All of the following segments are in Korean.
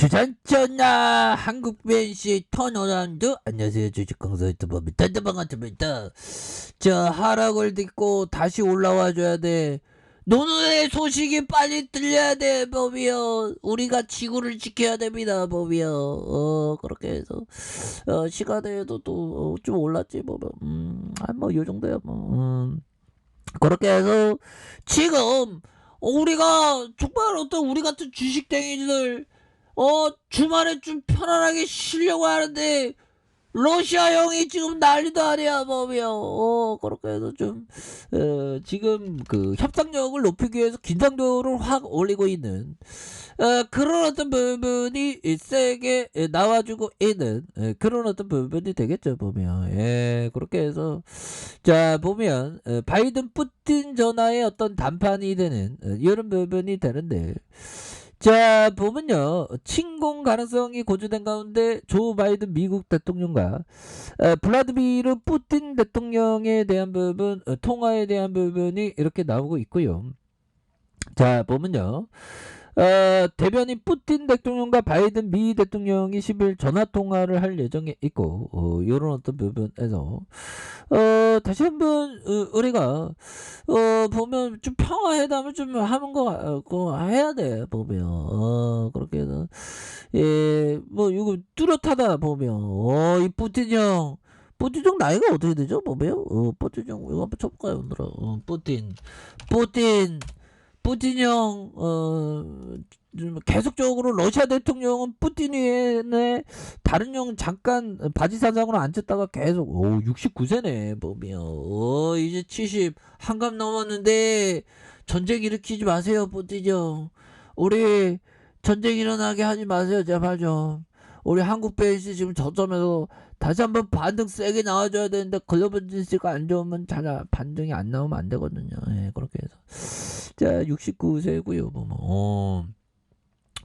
주산천하 한국 BNC 턴어라운드. 안녕하세요, 주식강사 유튜버 미탄다방아트입니다. 자, 하락을 딛고 다시 올라와줘야 돼. 노노의 소식이 빨리 들려야 돼, 법이요. 우리가 지구를 지켜야 됩니다, 법이요. 그렇게 해서 시간에도 또 좀 올랐지, 보면. 뭐 요 정도야, 뭐. 그렇게 해서 지금 우리가 정말 어떤 우리 같은 주식땡이들 주말에 좀 편안하게 쉬려고 하는데 러시아 형이 지금 난리도 아니야, 보면. 그렇게 해서 좀 지금 그 협상력을 높이기 위해서 긴장도를 확 올리고 있는 그런 어떤 부분이 세게 나와주고 있는 그런 어떤 부분이 되겠죠, 보면. 그렇게 해서 자, 보면 바이든 푸틴 전화의 어떤 단판이 되는 이런 부분이 되는데, 자, 보면요, 침공 가능성이 고조된 가운데 조 바이든 미국 대통령과 블라디미르 푸틴 대통령에 대한 부분, 통화에 대한 부분이 이렇게 나오고 있고요. 자, 보면요, 대변인 푸틴 대통령과 바이든 미 대통령이 10일 전화 통화를 할 예정에 있고, 이런 어떤 부분에서 다시 한번 우리가 보면 좀 평화회담을 좀 하는 거 해야 돼, 보면. 그렇게 해서 뭐 이거 뚜렷하다, 보면. 이 푸틴 형 나이가 어떻게 되죠, 보면? 푸틴 형 이거 한번 쳐볼까요, 오늘은? 푸틴 형, 계속적으로 러시아 대통령은 푸틴 위에 다른 형 잠깐 바지 사장으로 앉혔다가 계속, 69세네, 보면. 이제 70 한갑 넘었는데, 전쟁 일으키지 마세요, 푸틴 형. 우리 전쟁 일어나게 하지 마세요, 제발 좀. 우리 한국 베이스 지금 저점에서 다시 한번 반등 세게 나와줘야 되는데, 글로벌 지수가 안 좋으면 잘 반등이 안 나오면 안 되거든요. 그렇게 해서. 자, 69세고요, 뭐.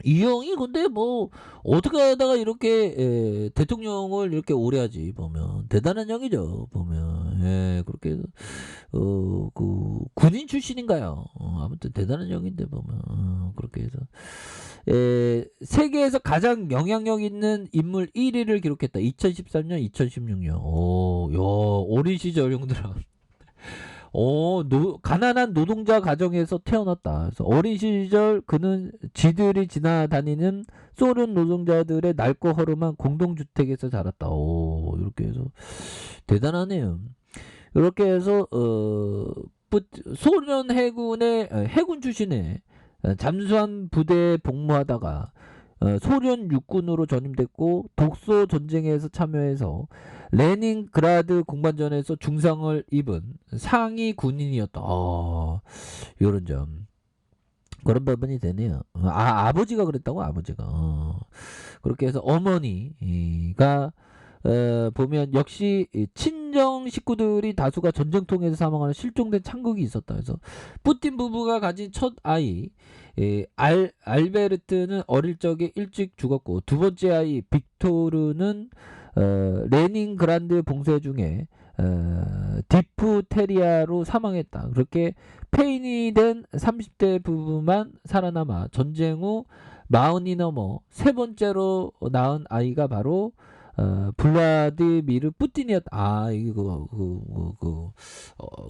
이 형이 근데 뭐 어떻게 하다가 이렇게 대통령을 이렇게 오래 하지, 보면. 대단한 형이죠, 보면. 그렇게 해서 그 군인 출신인가요? 아무튼 대단한 형인데, 보면. 그렇게 해서 세계에서 가장 영향력 있는 인물 1위를 기록했다. 2013년, 2016년. 야, 어린 시절 형들아. 가난한 노동자 가정에서 태어났다. 그래서 어린 시절 그는 지들이 지나다니는 소련 노동자들의 낡고 허름한 공동주택에서 자랐다. 이렇게 해서 대단하네요. 이렇게 해서 소련 해군의 해군 출신의 잠수함 부대에 복무하다가 소련 육군으로 전임됐고 독소 전쟁에서 참여해서 레닌그라드 공반전에서 중상을 입은 상위 군인이었다. 이런 점. 그런 부분이 되네요. 아버지가 그랬다고, 아버지가. 그렇게 해서 어머니가 보면 역시 친정 식구들이 다수가 전쟁통에서 사망하는 실종된 창극이 있었다. 그래서 푸틴 부부가 가진 첫 아이 알베르트는 어릴 적에 일찍 죽었고, 두 번째 아이 빅토르는 레닌그라드 봉쇄 중에 디프테리아로 사망했다. 그렇게 폐인이 된 30대 부부만 살아남아 전쟁 후 40이 넘어 세 번째로 낳은 아이가 바로 블라디미르 푸틴이었다. 이게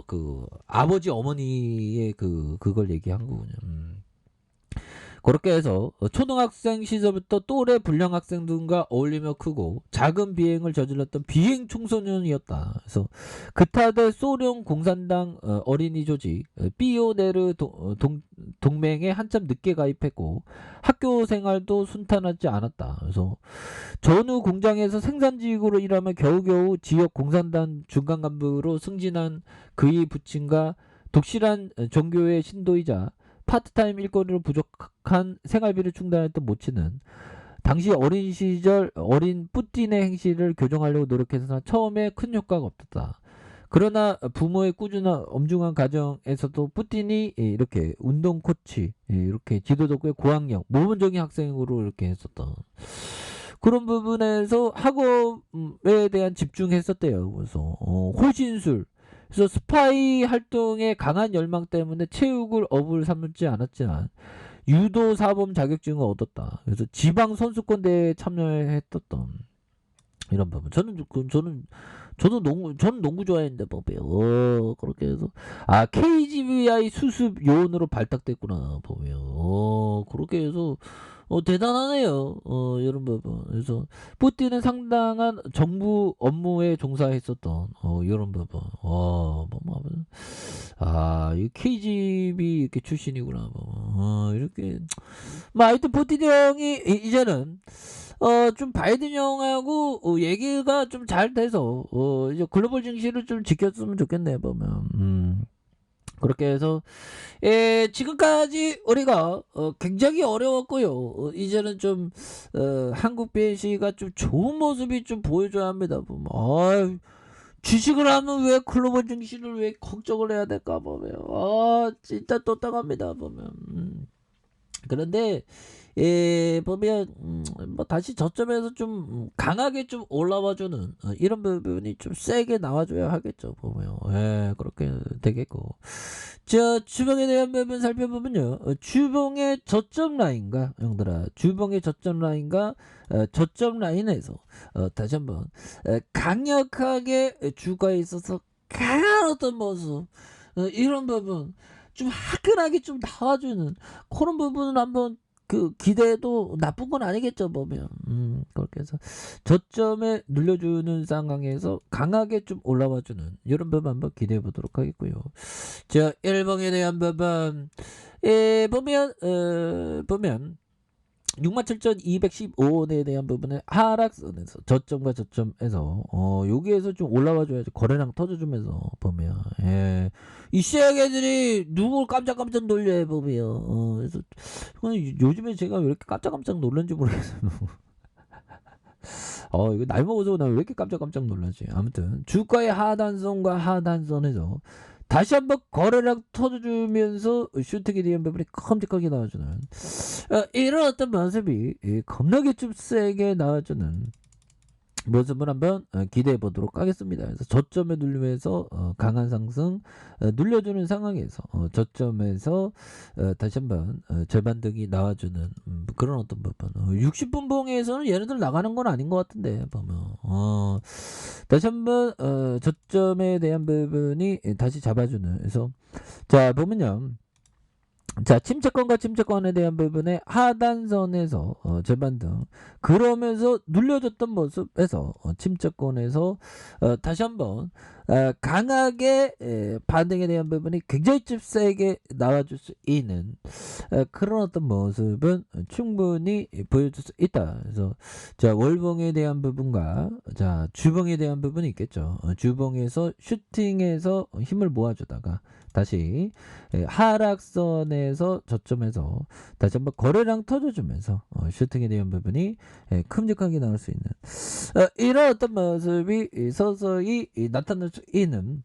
그 아버지 어머니의 그걸 얘기한 거군요. 그렇게 해서 초등학생 시절부터 또래 불량 학생들과 어울리며 크고 작은 비행을 저질렀던 비행 청소년이었다. 그래서 그타대 소련 공산당 어린이 조직 피오네르 동맹에 한참 늦게 가입했고 학교 생활도 순탄하지 않았다. 그래서 전후 공장에서 생산직으로 일하며 겨우겨우 지역 공산당 중간 간부로 승진한 그의 부친과 독실한 종교의 신도이자 파트타임 일거리로 부족한 생활비를 충당했던 모친은 당시 어린 시절 어린 푸틴의 행실을 교정하려고 노력해서 처음에 큰 효과가 없었다. 그러나 부모의 꾸준한 엄중한 가정에서도 푸틴이 이렇게 운동 코치, 이렇게 지도덕의 고학력, 모범적인 학생으로 이렇게 했었다. 그런 부분에서 학업에 대한 집중했었대요. 그래서 호신술, 그래서 스파이 활동의 강한 열망 때문에 체육을 업을 삼지 않았지만 유도 사범 자격증을 얻었다. 그래서 지방 선수권 대회에 참여했었던 이런 부분. 저는 농구 좋아했는데 보면 그렇게 해서 KGBI 수습 요원으로 발탁됐구나 보면 그렇게 해서 대단하네요. 이런 부분. 그래서 뿌띠는 상당한 정부 업무에 종사했었던 이런 부분. 이 KGB 이렇게 출신이구나. 이렇게 하여튼 뿌띠 형이 이제는 좀 바이든 형하고 얘기가 좀 잘 돼서 이제 글로벌 증시를 좀 지켰으면 좋겠네 보면. 그렇게 해서 지금까지 우리가 굉장히 어려웠고요. 이제는 좀 한국 BNC가 좀 좋은 모습이 좀 보여줘야 합니다. 보면 주식을 하면 왜 글로벌 증시를 왜 걱정을 해야 될까 보면 진짜 또딱합니다 보면. 그런데 보면 뭐 다시 저점에서 좀 강하게 좀 올라와주는 이런 부분이 좀 세게 나와줘야 하겠죠 보면. 그렇게 되겠고, 자 주봉에 대한 부분 살펴보면요, 주봉의 저점 라인과 형들아, 주봉의 저점 라인과 저점 라인에서 다시 한번 강력하게 주가에 있어서 강한 어떤 모습, 이런 부분 좀 화끈하게 좀 나와주는 그런 부분을 한번 기대해도 나쁜 건 아니겠죠 보면. 그렇게 해서 저점에 눌려주는 상황에서 강하게 좀 올라와주는 이런 부분 한번 기대해 보도록 하겠고요. 자, 일봉에 대한 부분 보면 67,215원에 대한 부분의 하락선에서 저점과 저점에서 여기에서 좀 올라와줘야지, 거래량 터져주면서 보면. 이 시장애들이 누굴 깜짝깜짝 놀려 보면. 그래서 요즘에 제가 왜 이렇게 깜짝깜짝 놀란지 모르겠어요. 이거 나이 먹어서 나 왜 이렇게 깜짝깜짝 놀라지. 아무튼 주가의 하단선과 하단선에서 다시 한번 거래량 터져주면서 슈팅에 대한 부분이 컴직하게 나와주는 이런 어떤 모습이 겁나게 좀 세게 나와주는 모습을 한번 기대해 보도록 하겠습니다. 그래서 저점에 눌리면서 강한 상승 눌려주는 상황에서 저점에서 다시 한번 재반등이 나와주는 그런 어떤 부분. 60분 봉에서는 얘네들 나가는 건 아닌 것 같은데 보면 다시 한번 저점에 대한 부분이 다시 잡아주는. 그래서 자 보면요, 자 침체권과 침체권에 대한 부분의 하단선에서 재반등, 그러면서 눌려줬던 모습에서 침체권에서 다시 한번 강하게 반등에 대한 부분이 굉장히 좀 세게 나와줄 수 있는 그런 어떤 모습은 충분히 보여줄 수 있다. 그래서 자 월봉에 대한 부분과 자 주봉에 대한 부분이 있겠죠. 주봉에서 슈팅에서 힘을 모아주다가 다시 하락선에서 저점에서 다시 한번 거래량 터져주면서 슈팅에 대한 부분이 큼직하게 나올 수 있는 이런 어떤 모습이 서서히 나타날 수 있는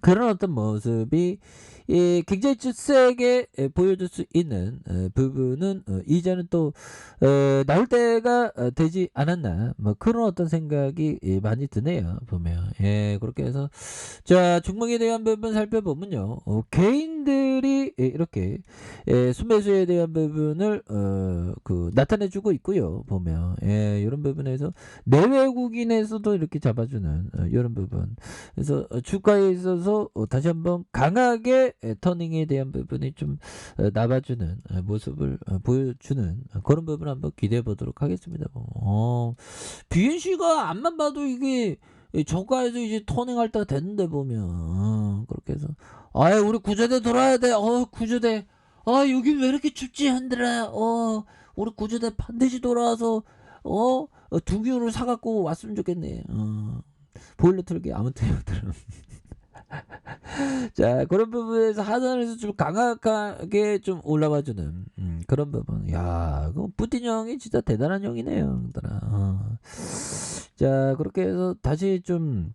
그런 어떤 모습이 굉장히 좀 세게 보여줄 수 있는 부분은 이제는 또 나올 때가 되지 않았나, 뭐 그런 어떤 생각이 많이 드네요 보면. 그렇게 해서 자 종목에 대한 부분 살펴보면요, 개인들이 이렇게 순매수에 대한 부분을 나타내주고 있고요 보면. 이런 부분에서 내외국인에서도 이렇게 잡아주는 이런 부분. 그래서 주가에 있어서 다시 한번 강하게 터닝에 대한 부분이 좀 나와주는 모습을 보여주는 그런 부분 한번 기대해 보도록 하겠습니다. BNC가 앞만 봐도 이게 저가에서 이제 터닝할 때가 됐는데 보면. 그렇게 해서 우리 구조대 돌아야 돼. 구조대 여기 왜 이렇게 춥지 한들아. 우리 구조대 반드시 돌아와서 두기호를 사갖고 왔으면 좋겠네. 보일러 틀게. 아무튼 자 그런 부분에서 하단에서 좀 강하게 좀 올라와주는 그런 부분. 야, 그 뿌틴 형이 진짜 대단한 형이네요. 자 그렇게 해서 다시 좀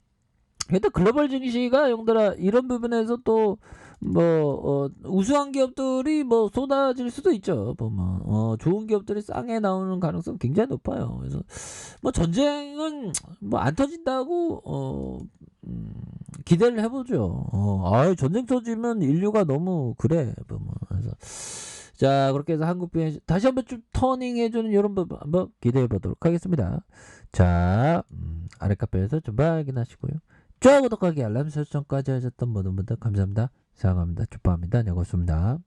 일단 글로벌 증시가 형들아 이런 부분에서 또 뭐 우수한 기업들이 뭐 쏟아질 수도 있죠 보면. 좋은 기업들이 쌍에 나오는 가능성 굉장히 높아요. 그래서 뭐 전쟁은 뭐 안 터진다고 기대를 해보죠. 전쟁 터지면 인류가 너무 그래 보면. 그래서 자, 그렇게 해서 한국 비행 다시 한번 좀 터닝해주는 이런 법 한번 기대해 보도록 하겠습니다. 자, 아래 카페에서 좀 확인하시고요. 좋아요, 구독하기, 알람 설정까지 하셨던 모든 분들 감사합니다. 사랑합니다. 축복합니다. 네, 고맙습니다.